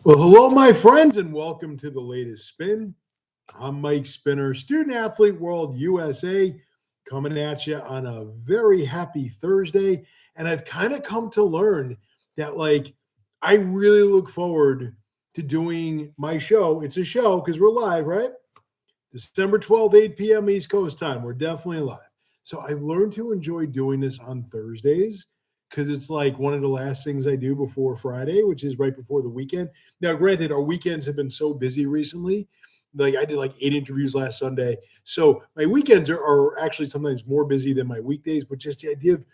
Well, hello, my friends, and welcome to the latest spin. I'm Mike Spinner, Student Athlete World USA, coming at you on a very happy Thursday. And I've kind of come to learn that, I really look forward to doing my show. It's a show because we're live, right? December 12th, 8 p.m. East Coast time. We're definitely live. So I've learned to enjoy doing this on Thursdays because it's like one of the last things I do before Friday, which is right before the weekend. Now, granted, our weekends have been so busy recently. Like I did like 8 interviews last Sunday. So my weekends are actually sometimes more busy than my weekdays, but just the idea of,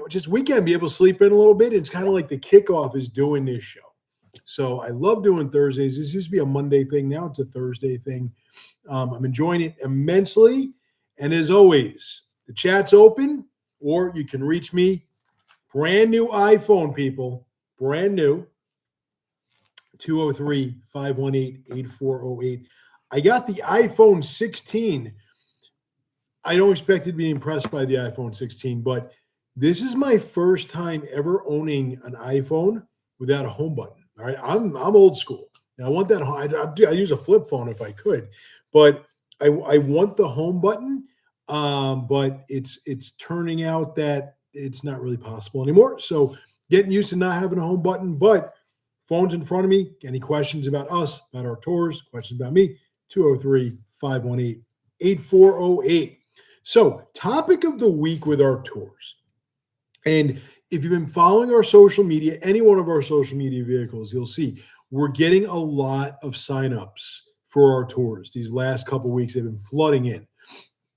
just weekend, be able to sleep in a little bit. It's kind of like the kickoff is doing this show. So I love doing Thursdays. This used to be a Monday thing. Now it's a Thursday thing. I'm enjoying it immensely. And as always, the chat's open, or you can reach me. Brand new iPhone, people. Brand new. 203 518 8408. I got the iPhone 16. I don't expect to be impressed by the iPhone 16, but this is my first time ever owning an iPhone without a home button. All right, I'm old school. Now, I want that. I use a flip phone if I could, but I want the home button. But it's turning out that it's not really possible anymore. So getting used to not having a home button, but phone's in front of me. Any questions about us, about our tours, questions about me, 203 518 8408. So, topic of the week with our tours. And if you've been following our social media, any one of our social media vehicles, you'll see we're getting a lot of signups for our tours. These last couple of weeks, they've been flooding in.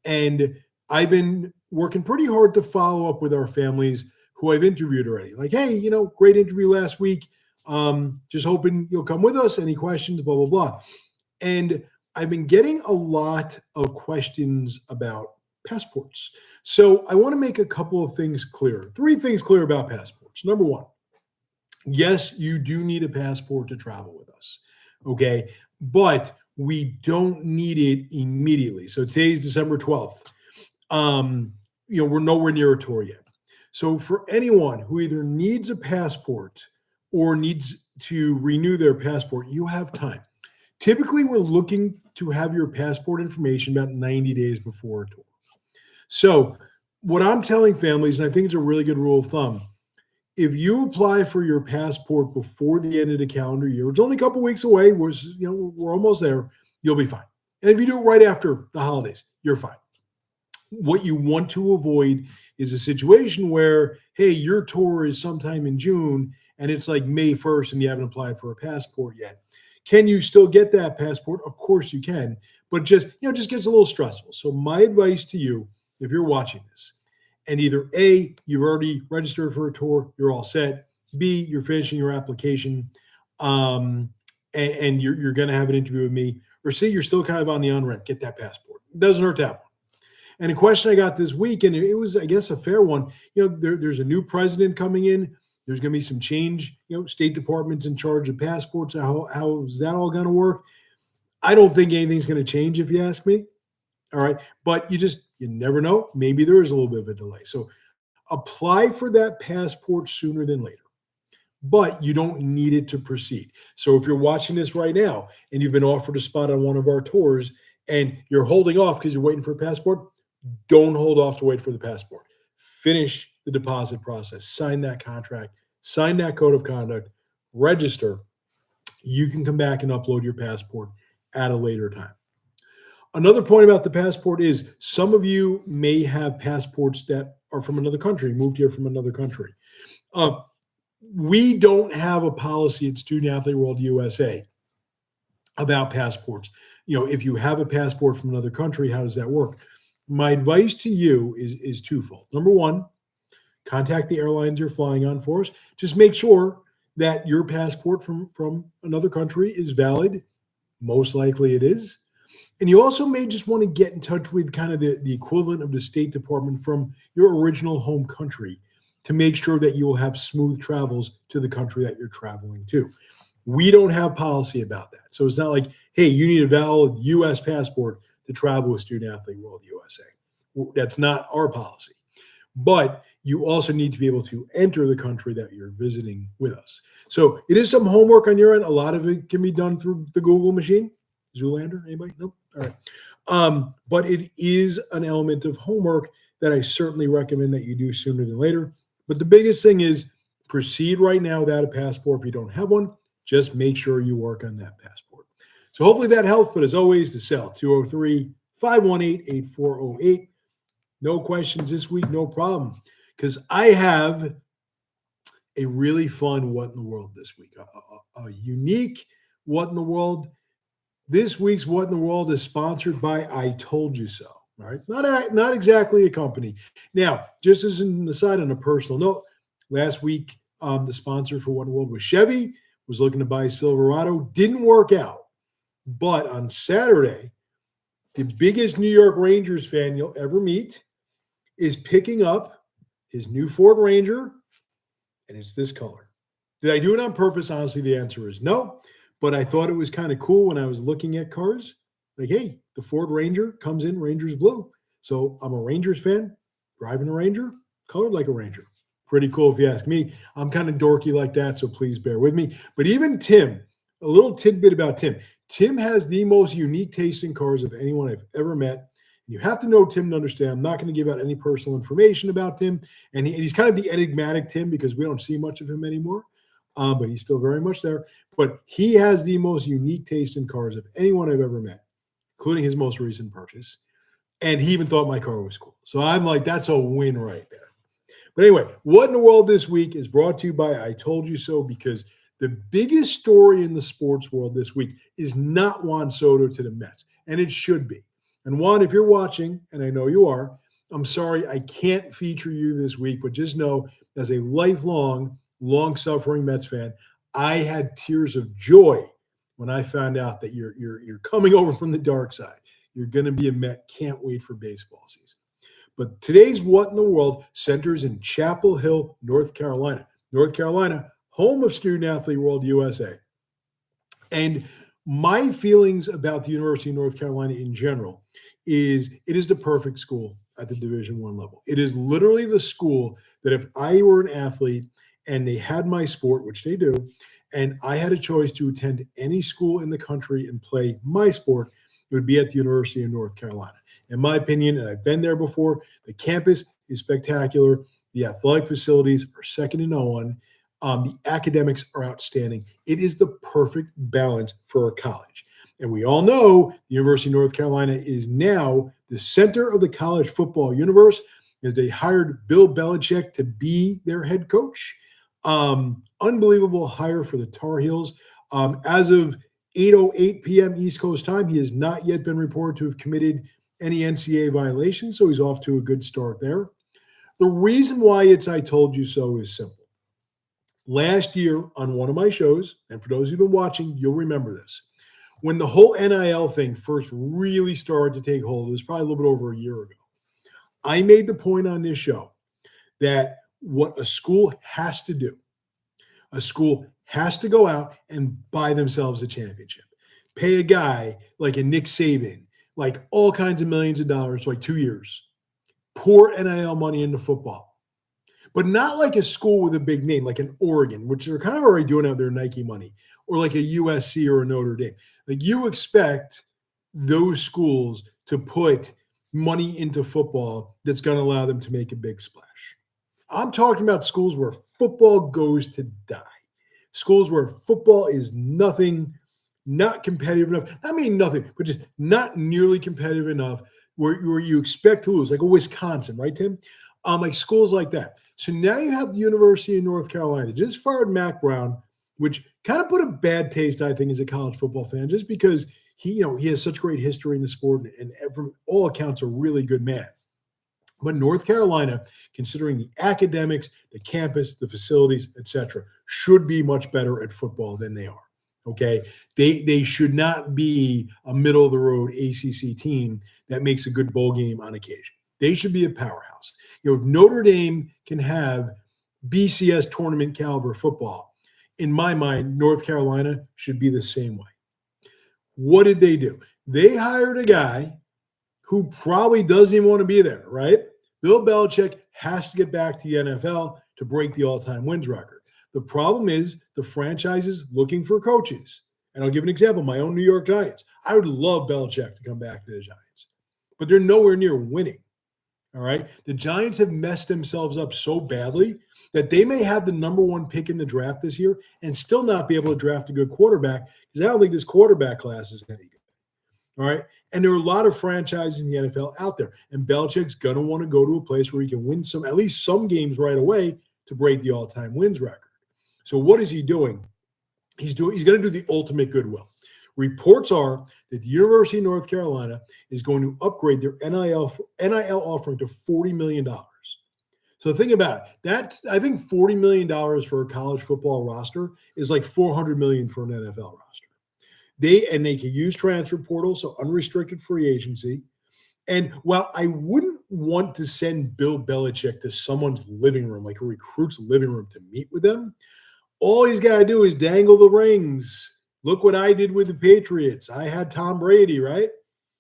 And I've been working pretty hard to follow up with our families who I've interviewed already. Like, hey, great interview last week. Just hoping you'll come with us. Any questions, blah, blah, blah. And I've been getting a lot of questions about passports. So I want to make a couple of things clear. 3 things clear about passports. Number one, yes, you do need a passport to travel with us. Okay. But we don't need it immediately. So today's December 12th. We're nowhere near a tour yet. So for anyone who either needs a passport or needs to renew their passport, you have time. Typically, we're looking to have your passport information about 90 days before a tour. So what I'm telling families, and I think it's a really good rule of thumb, if you apply for your passport before the end of the calendar year, it's only a couple weeks away, we're almost there, you'll be fine. And if you do it right after the holidays, you're fine. What you want to avoid is a situation where, hey, your tour is sometime in June and it's like May 1st and you haven't applied for a passport yet. Can you still get that passport? Of course you can, but just gets a little stressful. So my advice to you, if you're watching this, and either A, you've already registered for a tour, you're all set. B, you're finishing your application, and you're going to have an interview with me. Or C, you're still kind of on the on-ramp. Get that passport. It doesn't hurt to have one. And a question I got this week, and it was, I guess, a fair one. There's a new president coming in. There's going to be some change. State Department's in charge of passports. How is that all going to work? I don't think anything's going to change if you ask me. All right. But you never know. Maybe there is a little bit of a delay. So apply for that passport sooner than later. But you don't need it to proceed. So if you're watching this right now and you've been offered a spot on one of our tours and you're holding off because you're waiting for a passport, don't hold off to wait for the passport. Finish the deposit process. Sign that contract. Sign that code of conduct. Register. You can come back and upload your passport at a later time. Another point about the passport is some of you may have passports that are from another country, moved here from another country. We don't have a policy at Student Athlete World USA about passports. If you have a passport from another country, how does that work? My advice to you is twofold. Number one, contact the airlines you're flying on for us. Just make sure that your passport from another country is valid. Most likely it is. And you also may just want to get in touch with kind of the equivalent of the State Department from your original home country to make sure that you'll have smooth travels to the country that you're traveling to. We don't have policy about that. So it's not like, hey, you need a valid U.S. passport to travel with Student Athlete World USA. That's not our policy. But you also need to be able to enter the country that you're visiting with us. So it is some homework on your end. A lot of it can be done through the Google machine. Zoolander, anybody? Nope. All right. But it is an element of homework that I certainly recommend that you do sooner than later. But the biggest thing is proceed right now without a passport. If you don't have one, just make sure you work on that passport. So hopefully that helps. But as always, the cell 203-518-8408. No questions this week, no problem. Because I have a really fun what in the world this week, a unique what in the world. This week's What in the World is sponsored by I Told You So. All right, not exactly a company. Now, just as an aside on a personal note, last week the sponsor for What in the World was Chevy. Was looking to buy Silverado, didn't work out. But on Saturday, the biggest New York Rangers fan you'll ever meet is picking up his new Ford Ranger, and it's this color. Did I do it on purpose? Honestly, the answer is no. But I thought it was kind of cool when I was looking at cars. Like, hey, the Ford Ranger comes in Rangers blue. So I'm a Rangers fan, driving a Ranger, colored like a Ranger. Pretty cool if you ask me. I'm kind of dorky like that, so please bear with me. But even Tim, a little tidbit about Tim. Tim has the most unique taste in cars of anyone I've ever met. You have to know Tim to understand. I'm not going to give out any personal information about Tim. And he's kind of the enigmatic Tim because we don't see much of him anymore. But he's still very much there. But he has the most unique taste in cars of anyone I've ever met, including his most recent purchase. And he even thought my car was cool. So I'm like, that's a win right there. But anyway, What in the World this week is brought to you by I Told You So, because the biggest story in the sports world this week is not Juan Soto to the Mets. And it should be. And Juan, if you're watching, and I know you are, I'm sorry I can't feature you this week, but just know as a lifelong, long-suffering Mets fan, I had tears of joy when I found out that you're coming over from the dark side. You're going to be a Met. Can't wait for baseball season. But today's What in the World centers in Chapel Hill, North Carolina. North Carolina, home of Student Athlete World USA. And my feelings about the University of North Carolina in general is it is the perfect school at the Division I level. It is literally the school that if I were an athlete and they had my sport, which they do, and I had a choice to attend any school in the country and play my sport, it would be at the University of North Carolina. In my opinion, and I've been there before, the campus is spectacular. The athletic facilities are second to no one. The academics are outstanding. It is the perfect balance for a college. And we all know the University of North Carolina is now the center of the college football universe as they hired Bill Belichick to be their head coach. Unbelievable hire for the Tar Heels. As of 8:08 p.m. East Coast time, he has not yet been reported to have committed any NCAA violations, so he's off to a good start there. The reason why it's I Told You So is simple. Last year on one of my shows, and for those who've been watching, you'll remember this. When the whole NIL thing first really started to take hold, it was probably a little bit over a year ago. I made the point on this show that what a school has to do, a school has to go out and buy themselves a championship. Pay a guy like a Nick Saban, like all kinds of millions of dollars, like 2 years. Pour NIL money into football. But not like a school with a big name, like an Oregon, which they're kind of already doing out their Nike money, or like a USC or a Notre Dame. Like you expect those schools to put money into football that's going to allow them to make a big splash. I'm talking about schools where football goes to die. Schools where football is nothing, not competitive enough. I mean nothing, but just not nearly competitive enough where you expect to lose, like a Wisconsin, right, Tim? Like schools like that. So now you have the University of North Carolina just fired Mack Brown, which kind of put a bad taste, I think, as a college football fan, just because he has such great history in the sport and from all accounts a really good man. But North Carolina, considering the academics, the campus, the facilities, etc., should be much better at football than they are. Okay, they should not be a middle of the road ACC team that makes a good bowl game on occasion. They should be a powerhouse. If Notre Dame can have BCS tournament caliber football, in my mind, North Carolina should be the same way. What did they do? They hired a guy who probably doesn't even want to be there, right? Bill Belichick has to get back to the NFL to break the all-time wins record. The problem is the franchise is looking for coaches. And I'll give an example, my own New York Giants. I would love Belichick to come back to the Giants, but they're nowhere near winning. All right. The Giants have messed themselves up so badly that they may have the number one pick in the draft this year and still not be able to draft a good quarterback because I don't think this quarterback class is any good. All right. And there are a lot of franchises in the NFL out there. And Belichick's going to want to go to a place where he can win at least some games right away to break the all-time wins record. So what is he doing? He's going to do the ultimate goodwill. Reports are that the University of North Carolina is going to upgrade their NIL offering to $40 million. So think about it. That, I think $40 million for a college football roster is like $400 million for an NFL roster. They can use transfer portal, so unrestricted free agency. And while I wouldn't want to send Bill Belichick to someone's living room, like a recruit's living room, to meet with them, all he's got to do is dangle the rings. Look what I did with the Patriots. I had Tom Brady, right?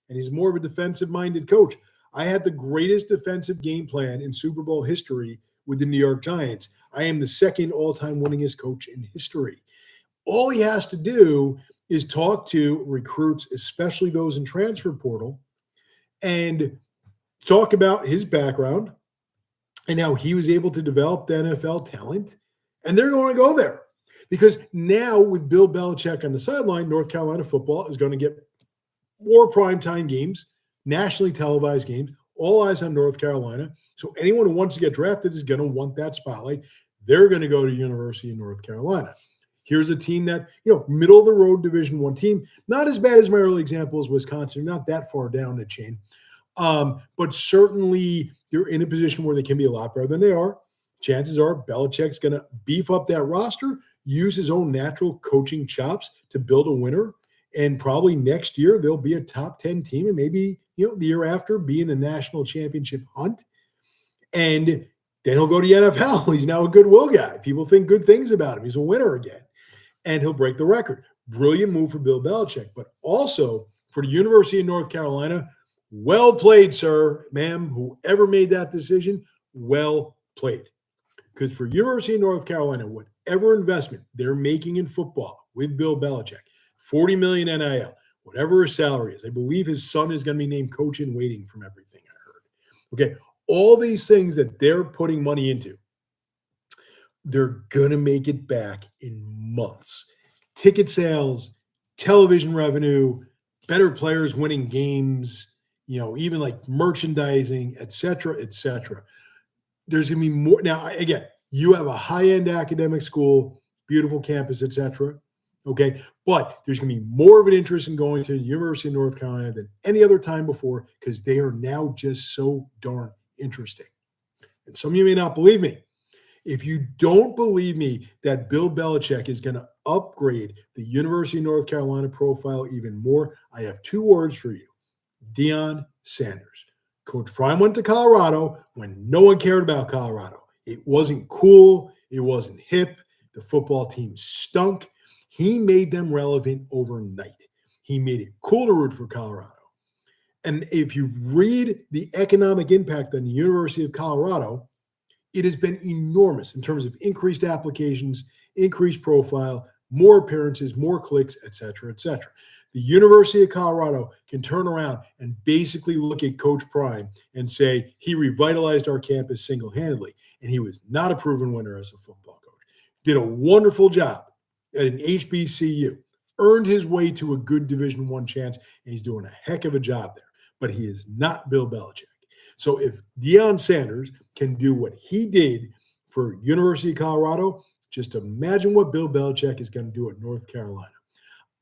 And he's more of a defensive-minded coach. I had the greatest defensive game plan in Super Bowl history with the New York Giants. I am the second all-time winningest coach in history. All he has to do is talk to recruits, especially those in transfer portal, and talk about his background and how he was able to develop the NFL talent. And they're going to go there because now with Bill Belichick on the sideline, North Carolina football is going to get more primetime games, nationally televised games, all eyes on North Carolina. So anyone who wants to get drafted is going to want that spotlight. They're going to go to University of North Carolina. Here's a team that, middle of the road Division I team, not as bad as my early example as Wisconsin, not that far down the chain. But certainly they're in a position where they can be a lot better than they are. Chances are Belichick's going to beef up that roster, use his own natural coaching chops to build a winner. And probably next year, they'll be a top 10 team and maybe, the year after be in the national championship hunt. And then he'll go to the NFL. He's now a goodwill guy. People think good things about him. He's a winner again. And he'll break the record. Brilliant move for Bill Belichick. But also for the University of North Carolina, well played, sir, ma'am, whoever made that decision, well played. Because for University of North Carolina, whatever investment they're making in football with Bill Belichick, $40 million NIL, whatever his salary is, I believe his son is going to be named coach in waiting from everything I heard. Okay, all these things that they're putting money into, they're going to make it back in months. Ticket sales, television revenue, better players winning games, even like merchandising, et cetera, et cetera. There's going to be more. Now, again, you have a high-end academic school, beautiful campus, et cetera. Okay. But there's going to be more of an interest in going to the University of North Carolina than any other time before because they are now just so darn interesting. And some of you may not believe me. If you don't believe me that Bill Belichick is going to upgrade the University of North Carolina profile even more, I have two words for you. Deion Sanders. Coach Prime went to Colorado when no one cared about Colorado. It wasn't cool. It wasn't hip. The football team stunk. He made them relevant overnight. He made it cool to root for Colorado. And if you read the economic impact on the University of Colorado, it has been enormous in terms of increased applications, increased profile, more appearances, more clicks, et cetera, et cetera. The University of Colorado can turn around and basically look at Coach Prime and say he revitalized our campus single-handedly, and he was not a proven winner as a football coach. Did a wonderful job at an HBCU, earned his way to a good Division I chance, and he's doing a heck of a job there. But he is not Bill Belichick. So if Deion Sanders can do what he did for University of Colorado, just imagine what Bill Belichick is going to do at North Carolina.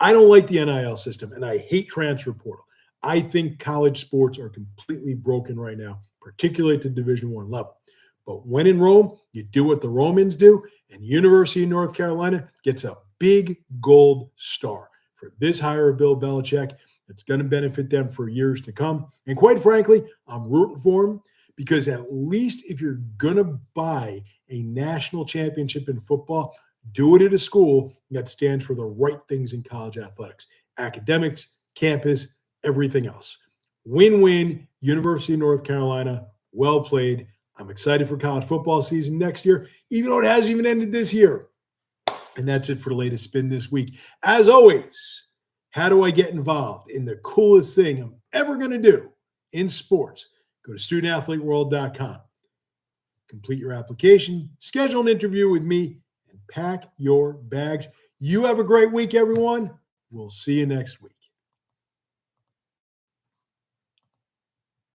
I don't like the NIL system, and I hate transfer portal. I think college sports are completely broken right now, particularly at the Division I level. But when in Rome, you do what the Romans do, and University of North Carolina gets a big gold star for this hire of Bill Belichick. It's going to benefit them for years to come. And quite frankly, I'm rooting for him because at least if you're going to buy a national championship in football, do it at a school that stands for the right things in college athletics, academics, campus, everything else. Win-win, University of North Carolina, Well played. I'm excited for college football season next year, even though it hasn't even ended this year. And that's it for the latest spin this week. As always, how do I get involved in the coolest thing I'm ever going to do in sports? Go to studentathleteworld.com. Complete your application, schedule an interview with me, and pack your bags. You have a great week, everyone. We'll see you next week.